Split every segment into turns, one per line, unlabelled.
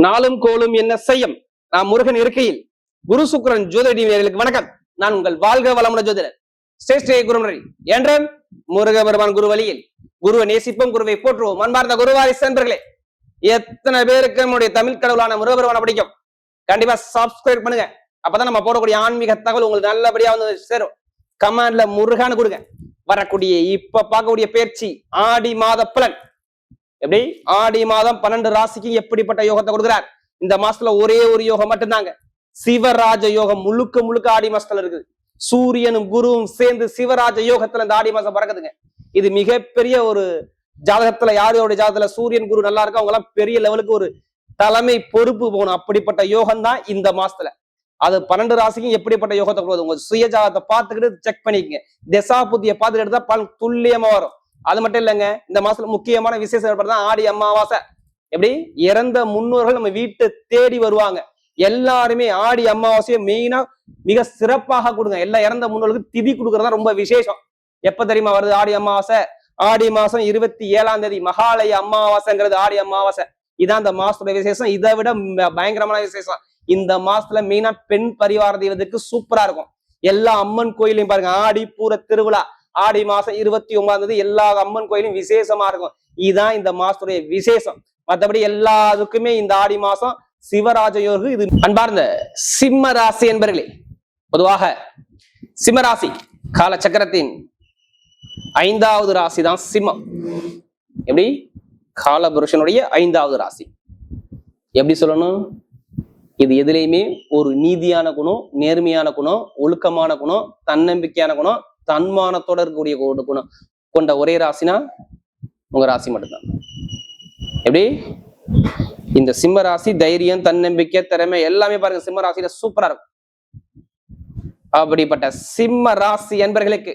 நாளும் கோளும் என்ன செய்யும் நான் முருகன் இருக்கையில் குரு சுக்கிரன் ஜோதிடர்களுக்கு வணக்கம். நான் உங்கள் வாழ்க வளமுடன் ஜோதிடர் ஸ்ரேஷ்ட குருமுறை என்றும் முருக பெருமான் குரு வழியில் குருவை நேசிப்போம், குருவை போற்றுவோம். அன்பார்ந்த குருவாரி சென்றர்களே, எத்தனை பேருக்கு நம்முடைய தமிழ் கடவுளான முருகபெருமானை பிடிக்கும்? கண்டிப்பா சப்ஸ்கிரைப் பண்ணுங்க. அப்பதான் நம்ம போடக்கூடிய ஆன்மீக தகவல் உங்களுக்கு நல்லபடியா வந்து சேரும். கமெண்ட்ல முருகான்னு கொடுங்க. வரக்கூடிய இப்ப பார்க்கக்கூடிய பயிற்சி ஆடி மாத பலன் எப்படி? ஆடி மாதம் 12 ராசிக்கு எப்படிப்பட்ட யோகத்தை கொடுக்கிறார்? இந்த மாசத்துல ஒரே ஒரு யோகம் மட்டும்தாங்க, சிவராஜ யோகம். முழுக்க முழுக்க ஆடி மாசத்துல இருக்குது. சூரியனும் குருவும் சேர்ந்து சிவராஜ யோகத்துல இந்த ஆடி மாசம் பறக்குதுங்க. இது மிகப்பெரிய ஒரு ஜாதகத்துல, யாரோட ஜாதகத்துல சூரியன் குரு நல்லா இருக்கு, அவங்க எல்லாம் பெரிய லெவலுக்கு ஒரு தலைமை பொறுப்பு போகணும். அப்படிப்பட்ட யோகம் தான் இந்த மாசத்துல. அது 12 ராசிக்கும் எப்படிப்பட்ட யோகத்தை கொடுக்குது? உங்க சுய ஜாதகத்தை பார்த்துக்கிட்டு செக் பண்ணிக்கங்க. திசா புத்தியை பார்த்துட்டு எடுத்தா பலன் துல்லியமா வரும். அது மட்டும் இல்லைங்க, இந்த மாசத்துல முக்கியமான விசேஷம் ஏற்படுதான் ஆடி அமாவாசை. எப்படி? இறந்த முன்னோர்கள் நம்ம வீட்டை தேடி வருவாங்க. எல்லாருமே ஆடி அமாவாசையை மெயினா மிக சிறப்பாக கொடுங்க. எல்லா இறந்த முன்னோர்களுக்கு திதி கொடுக்கறதா ரொம்ப விசேஷம். எப்ப தெரியுமா வருது ஆடி அமாவாசை? ஆடி மாசம் 27ஆம் தேதி மகாலய அமாவாசைங்கிறது ஆடி அமாவாசை. இதான் இந்த மாசத்தோட விசேஷம். இதை விட பயங்கரமான விசேஷம் இந்த மாசத்துல மெயினா பெண் பரிவார தெய்வத்துக்கு சூப்பரா இருக்கும். எல்லா அம்மன் கோயிலையும் பாருங்க, ஆடி பூர திருவிழா ஆடி மாசம் 29ஆம் தேதி எல்லா அம்மன் கோயிலும் விசேஷமா இருக்கும். இதுதான் இந்த மாசத்துடைய விசேஷம். மற்றபடி எல்லாத்துக்குமே இந்த ஆடி மாசம் சிவராஜ யோகம். இது அன்பார்ந்த சிம்ம ராசி என்பர்களே, பொதுவாக சிம்மராசி காலச்சக்கரத்தின் 5வது ராசி தான் சிம்மம். எப்படி? காலபுருஷனுடைய 5வது ராசி. எப்படி சொல்லணும்? இது எதுலையுமே ஒரு நீதியான குணம், நேர்மையான குணம், ஒழுக்கமான குணம், தன்னம்பிக்கையான குணம், தன்மானத்தோட இருக்கக்கூடிய குணம் கொண்ட ஒரே ராசினா உங்க ராசி மட்டும்தான். எப்படி? இந்த சிம்ம ராசி தைரியம், தன்னம்பிக்கை, திறமை எல்லாமே பாருங்க சிம்ம ராசியில சூப்பரா இருக்கும். அப்படிப்பட்ட சிம்ம ராசி என்பர்களுக்கு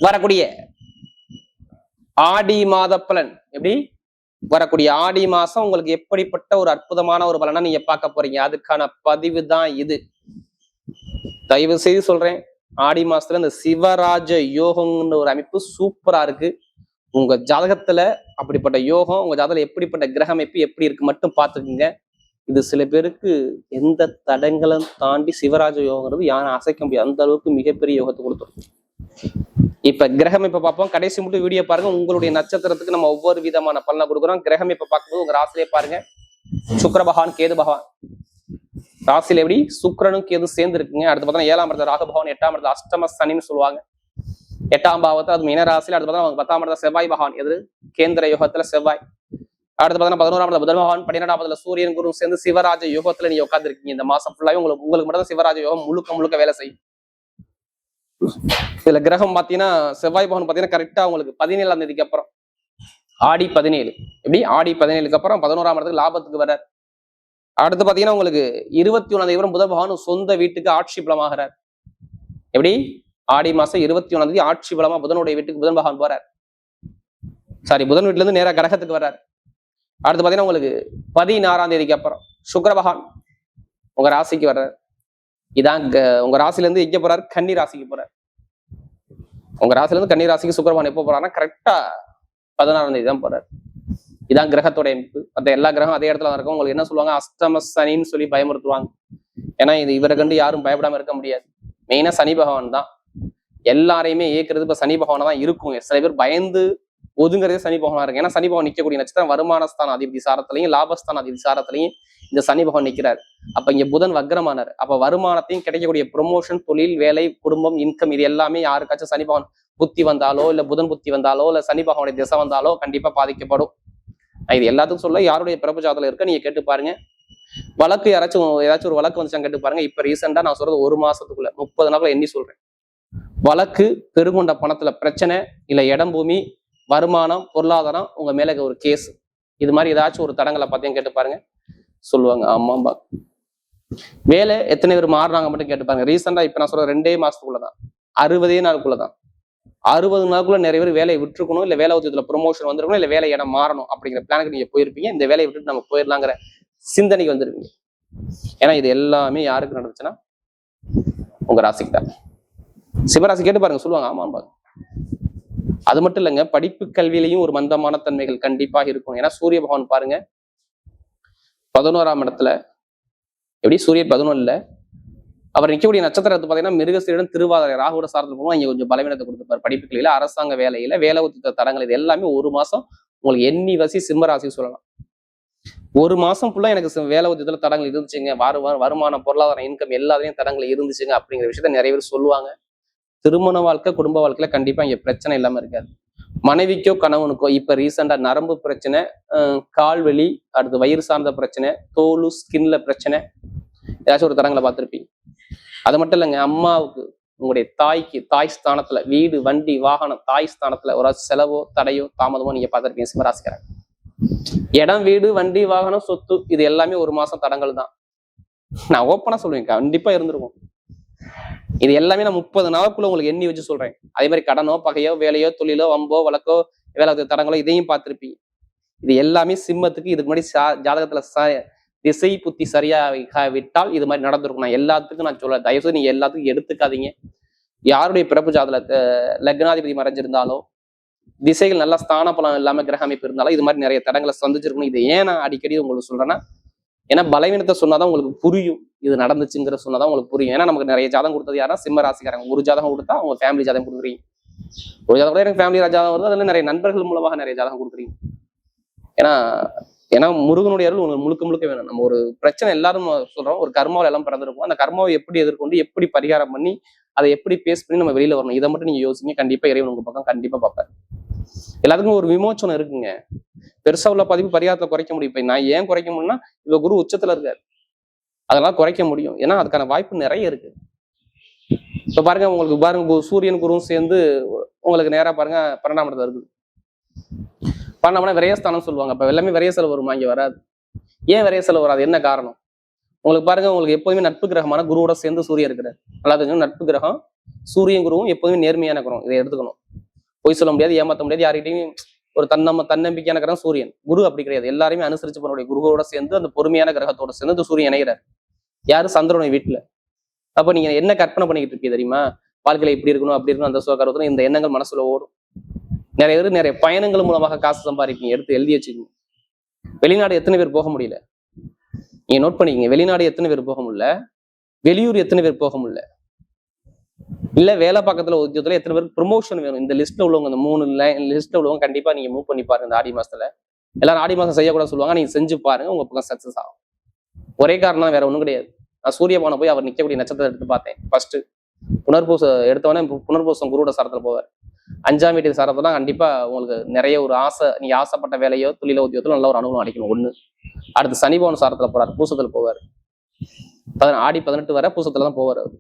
வரக்கூடிய ஆடி மாத பலன் எப்படி? வரக்கூடிய ஆடி மாசம் உங்களுக்கு எப்படிப்பட்ட ஒரு அற்புதமான ஒரு பலனா நீங்க பார்க்க போறீங்க. அதுக்கான பதிவு தான் இது. தயவு செய்து சொல்றேன், ஆடி மாசத்துல இந்த சிவராஜ யோகம்னு ஒரு அமைப்பு சூப்பரா இருக்கு. உங்க ஜாதகத்துல அப்படிப்பட்ட யோகம், உங்க ஜாதகத்துல எப்படிப்பட்ட கிரக அமைப்பு எப்படி இருக்கு மட்டும் பார்த்துக்குங்க. இது சில பேருக்கு எந்த தடங்களும் தாண்டி சிவராஜ யோகங்கிறது யாரும் அசைக்க முடியாது. அந்த அளவுக்கு மிகப்பெரிய யோகத்தை கொடுத்துரும். இப்ப கிரகம் இப்ப பார்ப்போம். கடைசி மட்டும் வீடியோ பாருங்க. உங்களுடைய நட்சத்திரத்துக்கு நம்ம ஒவ்வொரு விதமான பலனை கொடுக்குறோம். கிரகம் இப்ப பார்க்கும்போது உங்க ராசிலே பாருங்க, சுக்கிர பகவான், கேது பகவான் ராசியில எப்படி சுக்கிரனும் கேது சேர்ந்து இருக்குங்க. அடுத்து பார்த்தா 7ஆம் இடத்துல ராகு பகவான், 8ஆம் இடத்துல அஷ்டம சனின்னு சொல்லுவாங்க. 8ஆம் பாவத்தை அது மீன ராசியில. அடுத்து பார்த்தா 10ஆம் இடத்துல செவ்வாய் பகவான், எது கேந்திர யோகத்துல செவ்வாய். அடுத்து பார்த்தா 11ஆம் இடத்துல புதன் பகவான், 12ஆம் இடத்துல சூரியன் குரு சேர்ந்து சிவராஜ யோகத்துல நீங்க உட்காந்துருக்கீங்க. இந்த மாசம் ஃபுல்லாவே உங்களுக்கு மட்டும் சிவராஜ யோகம் முழுக்க முழுக்க வேலை செய்யும். இதுல கிரகம் பாத்தீங்கன்னா செவ்வாய் பகவான் பாத்தீங்கன்னா கரெக்டா உங்களுக்கு 17ஆம் தேதிக்கு அப்புறம் ஆடி 17 எப்படி? ஆடி 17க்கு அப்புறம் 11ஆம் இடத்துக்கு லாபத்துக்கு வர்றார். அடுத்து பாத்தீங்கன்னா உங்களுக்கு 21ஆம் தேதி புதன் பகவான் சொந்த வீட்டுக்கு ஆட்சி பலமாகிறார். எப்படி? ஆடி மாசம் 21ஆம் தேதி ஆட்சி பலமா புதனுடைய வீட்டுக்கு புதன் பகவான் போறார். புதன் வீட்டுல இருந்து நேரா கடகத்துக்கு வர்றார். அடுத்து பாத்தீங்கன்னா உங்களுக்கு 16ஆம் தேதிக்கு அப்புறம் சுக்கிர பகவான் உங்க ராசிக்கு வர்றார். இதான் உங்க ராசில இருந்து எங்க போறாரு? கன்னி ராசிக்கு போறாரு. உங்க ராசில இருந்து கன்னி ராசிக்கு சுக்கிரவான் எப்போ போறாருன்னா கரெக்டா 16ஆம் தேதி தான் போறாரு. இதான் கிரகத்தோட அமைப்பு. மற்ற எல்லா கிரகம் அதே இடத்துல தான் இருக்கும். உங்களுக்கு என்ன சொல்லுவாங்க? அஷ்டம சனின்னு சொல்லி பயமுறுத்துவாங்க. ஏன்னா இது இவரை கண்டு யாரும் பயப்படாம இருக்க முடியாது. மெயினா சனி பகவான் தான் எல்லாரையுமே இயக்குறது. இப்ப சனி பகவான தான் இருக்கும். சில பேர் பயந்து ஒதுங்குறதே சனி பகவானா இருக்கு. ஏன்னா சனி பகவான் நிற்கக்கூடிய நட்சத்திரம் வருமானஸ்தான அதிபதி சாரத்திலையும் லாபஸ்தான அதிபதி சாரத்திலையும் இந்த சனி பகவான் நிற்கிறார். அப்ப இங்க புதன் வக்ரமானார். அப்ப வருமானத்தையும் கிடைக்கக்கூடிய ப்ரொமோஷன், தொழில், வேலை, குடும்பம், இன்கம் இது எல்லாமே யாருக்காச்சும் சனி பகவான் புத்தி வந்தாலோ இல்ல புதன் புத்தி வந்தாலோ இல்ல சனி பகவானுடைய திசை வந்தாலோ கண்டிப்பா பாதிக்கப்படும். இது எல்லாத்துக்கும் சொல்ல யாருடைய பிறப்பு ஜாதகத்துல இருக்க நீங்க கேட்டு பாருங்க. வழக்கு ஏதாச்சும் ஒரு வழக்கு வந்துச்சான்னு கேட்டு பாருங்க. இப்ப ரீசெண்டா நான் சொல்றது 1 மாசத்துக்குள்ள 30 நாட்கள் எண்ணி சொல்றேன். வழக்கு, பெருங்கொண்ட பணத்துல பிரச்சனை, இல்ல இடம், பூமி, வருமானம், பொருளாதாரம், உங்க மேல ஒரு கேஸ், இது மாதிரி ஏதாச்சும் ஒரு தடங்களை பார்த்தீங்க கேட்டு பாருங்க. சொல்லுவாங்க ஆமாம்பா. வேலை எத்தனை பேர் மாறுறாங்க மட்டும் கேட்டு பாருங்க. ரீசெண்டா இப்ப நான் சொல்ற 2 மாசத்துக்குள்ளதான் 60 நாளுக்குள்ளதான் 60 நாளுக்குள்ள நிறைய பேர் வேலையை விட்டுருக்கணும், இல்ல வேலை உத்தியத்துல ப்ரொமோஷன் வந்திருக்கணும், இல்ல வேலை இடம் மாறணும் அப்படிங்கிற பிளானுக்கு நீங்க போயிருப்பீங்க. இந்த வேலையை விட்டுட்டு நம்ம போயிடலாங்கிற சிந்தனைக்கு வந்துருவீங்க. ஏன்னா இது எல்லாமே யாருக்கு நடந்துச்சுன்னா உங்க ராசிக்கு தான். சிவராசி கேட்டு பாருங்க, சொல்லுவாங்க ஆமாம்பா. அது மட்டும் இல்லைங்க, படிப்பு கல்வியிலையும் ஒரு மந்தமான தன்மைகள் கண்டிப்பாக இருக்கும். ஏன்னா சூரிய பகவான் பாருங்க 11ஆம் இடத்துல எப்படி சூரியன் 11ல அவர் நிற்கக்கூடிய நட்சத்திரத்தை பார்த்தீங்கன்னா மிருகசீரிடம் திருவாதிரை ராகுவோட சார்ந்து போகும். இங்க கொஞ்சம் பலவீனத்தை கொடுத்துப்பார். படிப்புகளில, அரசாங்க வேலையில, வேலை உத்தித்த தடங்கள், இது எல்லாமே ஒரு மாசம் உங்களுக்கு எண்ணி வசி சிம்ம ராசி சொல்லலாம். ஒரு மாசம் ஃபுல்லா எனக்கு வேலை உத்தியத்துல தடங்கள் இருந்துச்சுங்க, வருமானம், பொருளாதார இன்கம் எல்லாத்தையும் தடங்கள் இருந்துச்சுங்க அப்படிங்கிற விஷயத்த நிறைய பேர் சொல்லுவாங்க. திருமண வாழ்க்கை, குடும்ப வாழ்க்கையில கண்டிப்பா இங்க பிரச்சனை இல்லாம இருக்காது. மனைவிக்கோ கணவனுக்கோ இப்ப ரீசெண்டா நரம்பு பிரச்சனை, கால்வலி, அடுத்து வயிறு சார்ந்த பிரச்சனை, தோலு ஸ்கின்ல பிரச்சனை, ஏதாச்சும் ஒரு தடங்களை பார்த்துருப்பீங்க. அது மட்டும் இல்லைங்க, அம்மாவுக்கு உங்களுடைய தாய்க்கு தாய் ஸ்தானத்துல வீடு, வண்டி, வாகனம், தாய் ஸ்தானத்துல ஒரு செலவோ தடையோ தாமதமோ நீங்க பார்த்துருப்பீங்க சிம்மராசிக்காரங்க. இடம், வீடு, வண்டி, வாகனம், சொத்து, இது எல்லாமே ஒரு மாசம் தடங்கள் தான். நான் ஓப்பனா சொல்லுவேன், கண்டிப்பா இருந்திருக்கும். இது எல்லாமே நான் 30 நாளுக்குள்ள உங்களுக்கு எண்ணி வச்சு சொல்றேன். அதே மாதிரி கடனோ, பகையோ, வேலையோ, தொழிலோ, வம்போ, வழக்கோ, வேலை தடங்களோ, இதையும் பார்த்திருப்பீங்க. இது எல்லாமே சிம்மத்துக்கு இதுக்கு முன்னாடி ஜாதகத்துல திசை புத்தி சரியா விட்டால் இது மாதிரி நடந்திருக்கும். நான் எல்லாத்துக்கும் நான் சொல்ல, தயவுசெய்து நீங்க எல்லாத்துக்கும் எடுத்துக்காதீங்க. யாருடைய பிறப்பு ஜாதகத்துல லக்னாதிபதி மறைஞ்சிருந்தாலோ, திசைகள் நல்லா ஸ்தான பலம் இல்லாம கிரக அமைப்பு இருந்தாலும் இது மாதிரி நிறைய தடங்களை சந்திச்சிருக்கணும். இது ஏன் நான் அடிக்கடி உங்களுக்கு சொல்றேன்னா, ஏன்னா பலவீனத்தை சொன்னாதான் உங்களுக்கு புரியும், இது நடந்துச்சுங்கிற சொன்னாதான் உங்களுக்கு புரியும். ஏன்னா நமக்கு நிறைய ஜாதகம் கொடுத்தது யாரா சிம்ம ராசிக்காரங்க. ஒரு ஜாதகம் கொடுத்தா அவங்க ஃபேமிலி ஜாதகம் கொடுக்குறீங்க. ஒரு ஜாதகம் கூட எனக்கு ஃபேமிலி ஜாதகம் வருது, அதுல நிறைய நண்பர்கள் மூலமாக நிறைய ஜாதகம் கொடுக்குறீங்க. ஏன்னா முருகனுடைய அருள் உங்களுக்கு முழுக்க முழுக்க வேணும். நம்ம ஒரு பிரச்சனை எல்லாரும் சொல்றோம், ஒரு கர்மாவில் எல்லாம் பிறந்திருக்கும். அந்த கர்மாவை எப்படி எதிர்கொண்டு, எப்படி பரிகாரம் பண்ணி, அதை எப்படி பேஸ் பண்ணி நம்ம வெளியில வரணும், இதை மட்டும் நீங்க யோசிங்க. கண்டிப்பா இறைவன் உங்க பக்கம் கண்டிப்பா பார்ப்பாரு. எல்லாத்துக்கும் ஒரு விமோச்சனம் இருக்குங்க. பெருசா உள்ள பதிவு பரிகாரத்தை குறைக்க முடியும். இப்ப நான் ஏன் குறைக்க முடியும்னா, இவ குரு உச்சத்துல இருக்காரு, அதெல்லாம் குறைக்க முடியும். ஏன்னா அதுக்கான வாய்ப்பு நிறைய இருக்கு. இப்ப பாருங்க, உங்களுக்கு பாருங்க, சூரியன் குருவும் சேர்ந்து உங்களுக்கு நேரா பாருங்க 12ஆம் இடத்துல இருக்குது. 12ஆம் இடம் விரயஸ்தானம் சொல்லுவாங்க. அப்ப எல்லாமே விரய செலவு வருமா? இங்க வராது. ஏன் விரய செலவு வராது? என்ன காரணம்? உங்களுக்கு பாருங்க, உங்களுக்கு எப்போதுமே நட்பு கிரகமான குருவோட சேர்ந்து சூரியன் இருக்கிறார். நல்லா தெரியும், நட்பு கிரகம் சூரியன் குருவும் எப்போதுமே நேர்மையான கிரகம். இதை எடுத்துக்கணும். பொய் சொல்ல முடியாது, ஏமாற்ற முடியாது, யார்கிட்டையும் ஒரு தன்னம்பிக்கையான கிரகம் சூரியன். குரு அப்படி கிடையாது, எல்லாருமே அனுசரிச்சு பண்ணக்கூடிய குருவோட சேர்ந்து அந்த பொறுமையான கிரகத்தோட சேர்ந்து இந்த சூரியன் இணைகிறார். யாரு? சந்திரனுடைய வீட்டுல. அப்ப நீங்க என்ன கற்பனை பண்ணிக்கிட்டு இருக்கீங்க தெரியுமா? வாழ்க்கையில இப்படி இருக்கணும், அப்படி இருக்கணும், அந்த சுகரத்துல இந்த எண்ணங்கள் மனசுல ஓடும். நிறைய பேர் நிறைய பயணங்கள் மூலமாக காசு சம்பாதிப்பீங்க. எடுத்து எழுதி வச்சுக்கோங்க. வெளிநாடு எத்தனை பேர் போக முடியல? நீங்க நோட் பண்ணிக்கங்க. வெளிநாடு எத்தனை பேர் போக முடியல? வெளியூர் எத்தனை பேர் போக முடியல? இல்ல வேலை பக்கத்துல உத்தியோகத்துல எத்தனை பேருக்கு ப்ரொமோஷன் வேணும்? இந்த லிஸ்ட்ல உள்ளவங்க, இந்த 3 லிஸ்ட்ல உள்ளவங்க கண்டிப்பா நீங்க மூவ் பண்ணி பாருங்க. இந்த ஆடி மாசத்துல எல்லாரும் ஆடி மாசம் செய்யக்கூடாது சொல்லுவாங்க, நீங்க செஞ்சு பாருங்க, உங்க பக்கம் சக்சஸ் ஆகும். ஒரே காரணம், வேற ஒண்ணும் கிடையாது. நான் சூரியபானை போய் அவர் நிக்கக்கூடிய நட்சத்திரத்தை எடுத்து பார்த்தேன். ஃபர்ஸ்ட் புனர்பூசம் எடுத்தவொடனே புனர்பூசம் குருவோட சாரத்துல போவார். 5ஆம் வீட்டு சாரத்துல கண்டிப்பா உங்களுக்கு நிறைய ஒரு ஆசை, நீங்க ஆசைப்பட்ட வேலையோ, தொழிலோ, உத்தியோகத்துல நல்ல ஒரு அனுபவம் அடைக்கணும். ஒண்ணு. அடுத்து சனிபவன் சாரத்துல போறாரு, பூசத்துல போவார். ஆடி 18 வரை பூசத்துல தான் போவார் அவர்.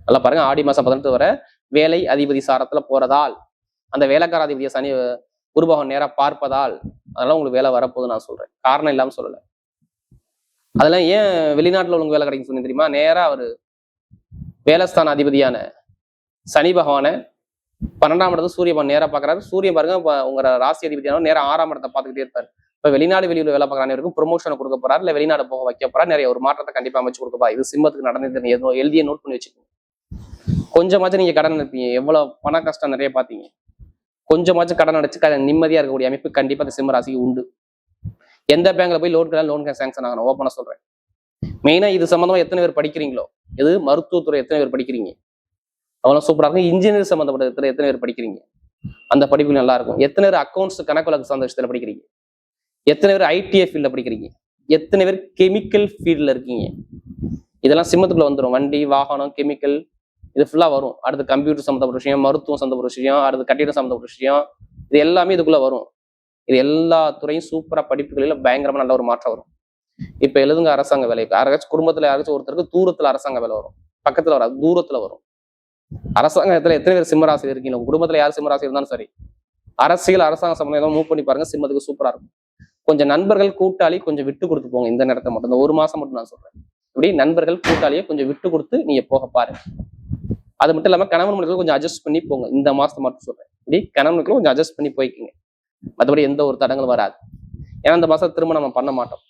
நல்லா பாருங்க, ஆடி மாசம் 18 வரை வேலை அதிபதி சாரத்துல போறதால், அந்த வேலைக்கார அதிபதியை சனி குருபகவான் நேரா பார்ப்பதால், அதெல்லாம் உங்களுக்கு வேலை வரப்போகுது நான் சொல்றேன். காரணம் இல்லாம சொல்லல. அதெல்லாம் ஏன் வெளிநாட்டுல உங்களுக்கு வேலை கிடைக்கும் சொன்னீங்க தெரியுமா? நேரா அவரு வேலைஸ்தான அதிபதியான சனி பகவானை 12ஆம் இடத்துல சூரிய பகவான் நேரா பாக்குறாரு. சூரிய பாருங்க, உங்க ராசி அதிபதியான நேரம் 6ஆம் இடத்தை பார்த்துக்கிட்டே இருப்பாரு. இப்ப வெளிநாடு வெளியூர் வேலை பார்க்கறானே இருக்கும் ப்ரொமோஷனை கொடுக்க போறாரு, இல்ல வெளிநாடு போக வைக்க போறாரு, நிறைய ஒரு மாற்றத்தை கண்டிப்பா அமைச்சு கொடுக்க போறா. இது சிம்மத்துக்கு நடந்தது. ஏதோ எழுதிய நோட் பண்ணி வச்சுக்கோங்க. கொஞ்சமாச்சும் நீங்க கடன் இருப்பீங்க, எவ்வளவு பண கஷ்டம் நிறைய பாத்தீங்க. கொஞ்சமாச்சும் கடன் அடைச்சு நிம்மதியா இருக்கக்கூடிய அமைப்பு கண்டிப்பா அந்த சிம்ம ராசிக்கு உண்டு. எந்த பேங்க்ல போய் லோன் சாங்ஷன் ஆகணும், ஓப்பனா சொல்றேன். மெயினா இது சம்பந்தமா எத்தனை பேர் படிக்கிறீங்களோ, இது மருத்துவத்துறை எத்தனை பேர் படிக்கிறீங்க, அவ்வளவு சூப்பரா இருக்கும். இன்ஜினியர் சம்பந்தப்பட்ட எத்தனை பேர் படிக்கிறீங்க, அந்த படிப்பு நல்லா இருக்கும். எத்தனை பேர் அக்கௌண்ட்ஸ் கணக்கு வழக்கு சார்ந்த விஷயத்துல படிக்கிறீங்க, எத்தனை பேர் ஐடிஐ ஃபீல்ட்ல படிக்கிறீங்க, எத்தனை பேர் கெமிக்கல் ஃபீல்ட்ல இருக்கீங்க. இதெல்லாம் சிம்மத்துக்குள்ள வந்துடும். வண்டி, வாகனம், கெமிக்கல், இது ஃபுல்லா வரும். அடுத்து கம்ப்யூட்டர் சம்மந்தப்பட்ட விஷயம், மருத்துவம் சம்மந்தப்பட்ட விஷயம், அடுத்து கட்டிடம் சம்மந்தப்பட்ட விஷயம், இது எல்லாமே இதுக்குள்ள வரும். இது எல்லா துறையும் சூப்பரா படிப்புகளில பயங்கரமா நல்ல ஒரு மாற்றம் வரும். இப்ப எழுதுங்க அரசாங்க வேலை. யாராச்சும் குடும்பத்துல யாராச்சும் ஒருத்தருக்கு தூரத்துல அரசாங்க வேலை வரும், பக்கத்துல வராது, தூரத்துல வரும். அரசாங்கத்துல எத்தனை பேர் சிம்மராசி இருக்கீங்க? உங்க குடும்பத்துல யார் சிம்மராசி இருந்தாலும் சரி, அரசியல் அரசாங்க சம்பந்தம் மூவ் பண்ணி பாருங்க, சிம்மத்துக்கு சூப்பரா இருக்கும். கொஞ்சம் நண்பர்கள் கூட்டாளி கொஞ்சம் விட்டு கொடுத்து போங்க. இந்த நேரத்தை மட்டும், இந்த ஒரு மாசம் மட்டும் நான் சொல்றேன். இப்படி நண்பர்கள் கூட்டாளியை கொஞ்சம் விட்டு கொடுத்து நீங்க போக பாருங்க. அது மட்டும் இல்லாம கணவன் மனைவிகளும் கொஞ்சம் அட்ஜஸ்ட் பண்ணி போங்க. இந்த மாசத்தை மட்டும் சொல்றேன். இப்படி கணவனுக்கும் கொஞ்சம் அட்ஜஸ்ட் பண்ணி போய்க்குங்க. மற்றபடி எந்த ஒரு தடங்களும் வராது. ஏன்னா இந்த மாசம் திருமணம் நம்ம பண்ண மாட்டோம்.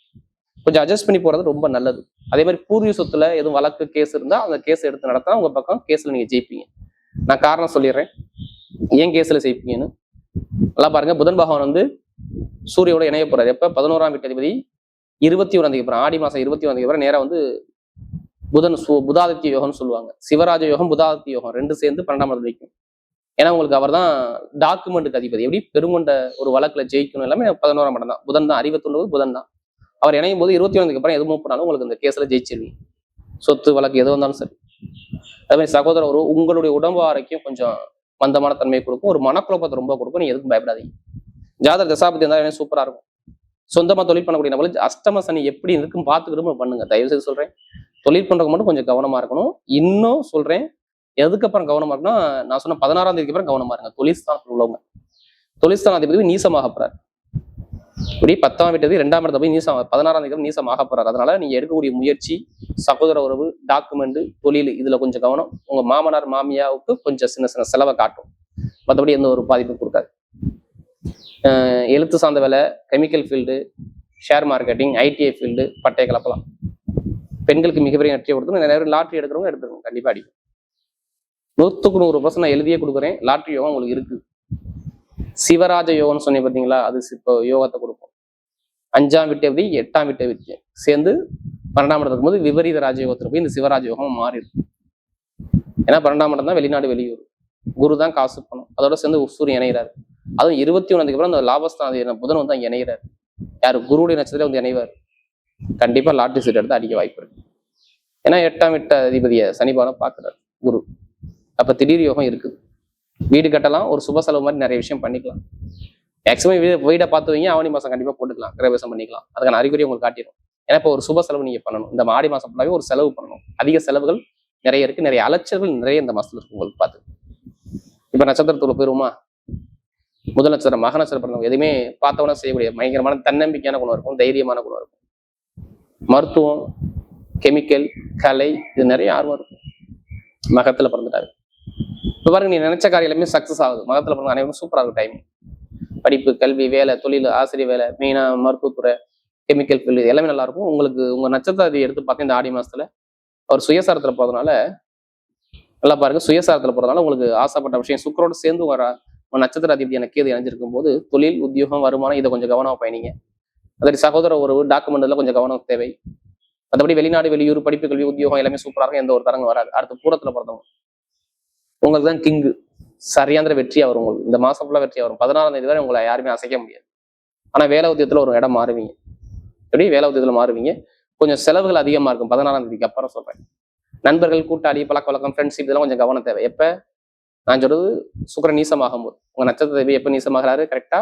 கொஞ்சம் அட்ஜஸ்ட் பண்ணி போறது ரொம்ப நல்லது. அதே மாதிரி பூர்வீக சொத்துல எதுவும் வழக்கு கேஸ் இருந்தா அந்த கேஸ் எடுத்து நடத்தினா உங்க பக்கம் கேஸ்ல நீங்க ஜெயிப்பீங்க. நான் காரணம் சொல்லிடுறேன் ஏன் கேஸ்ல ஜெயிப்பீங்கன்னு. நல்லா பாருங்க, புதன் பகவான் வந்து சூரியோட இணைய போறாரு. எப்ப? 11ஆம் வீட்டு அதிபதி 21 அப்புறம் ஆடி மாசம் 21 அப்புறம் நேரம் வந்து புதன் புதாதித்ய யோகம்னு சொல்லுவாங்க. சிவராஜ யோகம் புதாதித்ய யோகம் ரெண்டு சேர்ந்து 12ஆம் இடத்துல வைக்கும். ஏன்னா உங்களுக்கு அவர் தான் டாக்குமெண்ட்டுக்கு அதிபதி. எப்படி பெருங்கொண்ட ஒரு வழக்குல ஜெயிக்கணும் எல்லாமே 11ஆம் இடம் தான். புதன் தான், அறிவு தூண்டுவது புதன் தான். அவர் இணையும் போது 21 அப்புறம் எது மூவ் பண்ணாலும் உங்களுக்கு இந்த கேஸ்ல ஜெயிச்சிருவீங்க. சொத்து வழக்கு எது வந்தாலும் சரி. அதே மாதிரி சகோதரர் ஒரு உங்களுடைய உடம்பு ஆரோக்கியம் கொஞ்சம் மந்தமான தன்மையை கொடுக்கும், ஒரு மனக்குழப்பத்தை ரொம்ப கொடுக்கும். நீ எதுக்கும் பயப்படாதீங்க. ஜாதக தசாபதி இருந்தாலும் சூப்பரா இருக்கும். சொந்தமா தொழில் பண்ணக்கூடிய நபர்கள் அஷ்டம சனி எப்படி இருக்குன்னு பார்த்துக்கிட்டு பண்ணுங்க. தயவு செய்து சொல்றேன், தொழில் பண்றவங்க மட்டும் கொஞ்சம் கவனமா இருக்கணும். இன்னும் சொல்றேன், எதுக்கப்புறம் கவனமா இருக்குன்னா, நான் சொன்ன 16ஆம் தேதிக்கு அப்புறம் கவனமா இருங்க. தொழில்ஸ்தானத்தில் உள்ளவங்க, தொழில்ஸ்தானாதிபதி நீசமாக போறாரு. இப்படி 10ஆம் வீட்டு 2ஆம் இடத்தை போய் நீசம், 16ஆம் தேதி நீசமாக போறாரு. அதனால நீங்க எடுக்கக்கூடிய முயற்சி, சகோதர உறவு, டாக்குமெண்ட், தொழில் இதுல கொஞ்சம் கவனம். உங்க மாமனார் மாமியாவுக்கு கொஞ்சம் சின்ன சின்ன செலவை காட்டும், மற்றபடி எந்த ஒரு பாதிப்பும் கொடுக்காது. எழுத்து சார்ந்த வேலை, chemical field, share marketing, ITI field, பட்டைய கலப்பலாம். பெண்களுக்கு மிகப்பெரிய வெற்றியை கொடுத்து நிறைய லாட்ரி எடுக்கிறவங்க எடுத்துருங்க, கண்டிப்பா அடிக்கும். 100க்கு 100% நான் எழுதியே கொடுக்குறேன். லாட்ரி யோகம் உங்களுக்கு இருக்கு. சிவராஜ யோகம்னு சொன்னீங்க பார்த்தீங்களா, அது இப்போ யோகத்தை கொடுக்கும். 5ஆம் வீட்டு விதி 8ஆம் வீட்டு விதி சேர்ந்து 12ஆம் இடத்துக்கு போது விபரீத ராஜயோகத்துல போய் இந்த சிவராஜ யோகம் மாறிடும். ஏன்னா 12ஆம் இடம் தான் வெளிநாடு வெளியூர், குரு தான் காசு பணம், அதோட சேர்ந்து சூரியன் இணைகிறாரு. அதுவும் 21 அப்புறம் அந்த லாபஸ்தான புதன் வந்து அங்க இணைகிறாரு. யாரு? குருவுடைய நட்சத்திரம் வந்து இணைவார். கண்டிப்பா லாட்டரி சீட் எடுத்து அடிக்க வாய்ப்பு இருக்கு. ஏன்னா 8ஆம் வீட்டு அதிபதியை சனிபானம் பார்க்கிறார் குரு. அப்ப திடீர் யோகம் இருக்குது. வீடு கட்டலாம், ஒரு சுப செலவு மாதிரி நிறைய விஷயம் பண்ணிக்கலாம். மேக்சிமம் வீடை பார்த்து வைங்க, ஆவணி மாசம் கண்டிப்பா போட்டுக்கலாம், கிரகவேசம் பண்ணிக்கலாம். அதுக்கான அறிகுறி உங்களுக்கு காட்டிடும். ஏன்னா இப்போ ஒரு சுப செலவு நீங்க பண்ணணும். இந்த ஆடி மாசம் ஃபுல்லாவே ஒரு செலவு பண்ணணும். அதிக செலவுகள் நிறைய இருக்கு, நிறைய அலைச்சல்கள் நிறைய இந்த மாசத்துல இருக்கு உங்களுக்கு பார்த்து. இப்ப நட்சத்திரத்துல போயிருமா? முதல் நட்சத்திரம் மக நட்சத்திரம் பிறந்தவங்க எதுவுமே பார்த்தவனா செய்யக்கூடிய பயங்கரமான தன்னம்பிக்கையான குணம் இருக்கும், தைரியமான குணம் இருக்கும். மருத்துவம், கெமிக்கல், கலை, இது நிறைய ஆர்வம் இருக்கும். மகத்துல பிறந்துட்டாரு. இப்ப பாருங்க, நீ நினைச்ச காரியம் எல்லாமே சக்சஸ் ஆகுது. மகத்துல பிறந்த அனைவரும் சூப்பரா இருக்கும். டைமிங், படிப்பு, கல்வி, வேலை, தொழில், ஆசிரியர் வேலை, மெயினா மருத்துவத்துறை, கெமிக்கல் ஃபீல்டு எல்லாமே நல்லா இருக்கும். உங்களுக்கு உங்க நட்சத்திரத்தை எடுத்து பார்த்தா இந்த ஆடி மாசத்துல அவர் சுயசாரத்துல போறதுனால நல்லா பாருங்க. சுயசாரத்துல போறதுனால உங்களுக்கு ஆசைப்பட்ட விஷயம் சுக்கரோடு சேர்ந்து வர நட்சத்திர அதிபதியான கேது இணைஞ்சிருக்கும் போது தொழில், உத்தியோகம், வருமானம் இதை கொஞ்சம் கவனமா பயணிங்க. அதே சகோதர உறவு, டாக்குமெண்ட்ல கொஞ்சம் கவனம் தேவை. மற்றபடி வெளிநாடு வெளியூர், படிப்பு, கல்வி, உத்தியோகம் எல்லாமே சூப்பரா இருக்கும். எந்த ஒரு தரங்கும் வராது. அடுத்து பூரத்துல பிறந்தவங்க உங்களுக்கு தான் கிங்கு, சரியாந்திர வெற்றியா வரும். உங்களுக்கு இந்த மாசம் ஃபுல்லா வெற்றியா வரும். 16ஆம் தேதி வரை உங்களை யாருமே அசைக்க முடியாது. ஆனா வேலை உத்தியத்துல ஒரு இடம் மாறுவீங்க. எப்படி வேலை உத்தியத்துல மாறுவீங்க, கொஞ்சம் செலவுகள் அதிகமா இருக்கும் 16ஆம் தேதிக்கு அப்புறம் சொல்றேன். நண்பர்கள், கூட்டாளி, பழக்க வழக்கம், ஃப்ரெண்ட்ஷிப் இதெல்லாம் கொஞ்சம் கவனம் தேவை. எப்ப நான் சொல்றது, சுக்கிரன் நீசமாகும் போது. உங்க நட்சத்திர தேவி எப்ப நீசமாகிறாரு? கரெக்டா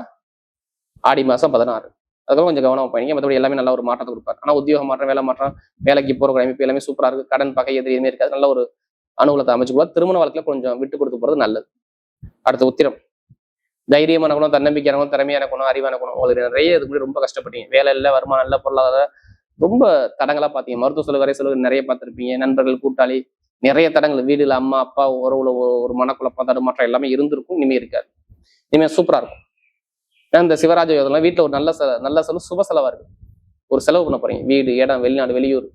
ஆடி மாசம் 16. அதுக்கெல்லாம் கொஞ்சம் கவனம் பயணிங்க. மற்றபடி எல்லாமே நல்ல ஒரு மாற்றத்தை கொடுப்பாரு. ஆனா உத்தியோக மாற்றம், வேலை மாற்றம், வேலைக்கு போற அமைப்பு எல்லாமே சூப்பரா இருக்கு. கடன், பகை, எதிரி எதுவுமே இருக்காது. நல்ல ஒரு அனுகூலத்தை அமைச்சுக்குவார். திருமண வாழ்க்கையில கொஞ்சம் விட்டு கொடுத்து போறது நல்லது. அடுத்த உத்திரம், தைரியமான குணம், தன்னம்பிக்கையான குணம், திறமையான குணம், அறிவான குணம். உங்களுக்கு நிறைய இதுக்கு ரொம்ப கஷ்டப்பட்டீங்க. வேலை இல்லை, வருமானம் இல்லை, பொருளாதார ரொம்ப தடங்களா பாத்தீங்க. மருத்துவ செலவு, வரை செலவு நிறைய பார்த்துருப்பீங்க. நண்பர்கள், கூட்டாளி, நிறைய தடங்கள், வீடுல அம்மா அப்பா உறவுல ஒரு மனக்குழப்பம், தடுமாற்றம் எல்லாமே இருந்திருக்கும். இனிமே இருக்காது. இனிமே சூப்பரா இருக்கும். இந்த சிவராஜ யோகம்லாம் வீட்டுல ஒரு நல்ல செலவு, சுப செலவா இருக்கு. ஒரு செலவு பண்ண போறீங்க. வீடு, இடம், வெளிநாடு வெளியூர்,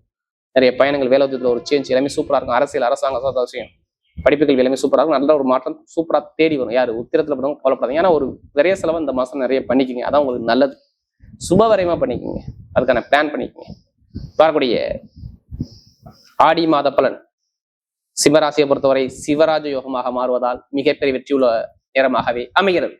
நிறைய பயணங்கள், வேலை உத்தியத்துல ஒரு சேஞ்ச் எல்லாமே சூப்பரா இருக்கும். அரசியல், அரசாங்க விஷயம், படிப்புகள் எல்லாமே சூப்பரா இருக்கும். நல்ல ஒரு மாற்றம் சூப்பரா தேடி வரும். யாரு உத்திரத்துல பண்ணவங்க கவலைப்படாதீங்க. ஏன்னா ஒரு நிறைய செலவு இந்த மாசம் நிறைய பண்ணிக்கிங்க. அதான் உங்களுக்கு நல்லது. சுபவரையமா பண்ணிக்கோங்க. அதுக்கான பிளான் பண்ணிக்கோங்க. வரக்கூடிய ஆடி மாத பலன் சிவராசியை பொறுத்தவரை சிவராஜ யோகமாக மாறுவதால் மிகப்பெரிய வெற்றியுள்ள நேரமாகவே அமைகிறது.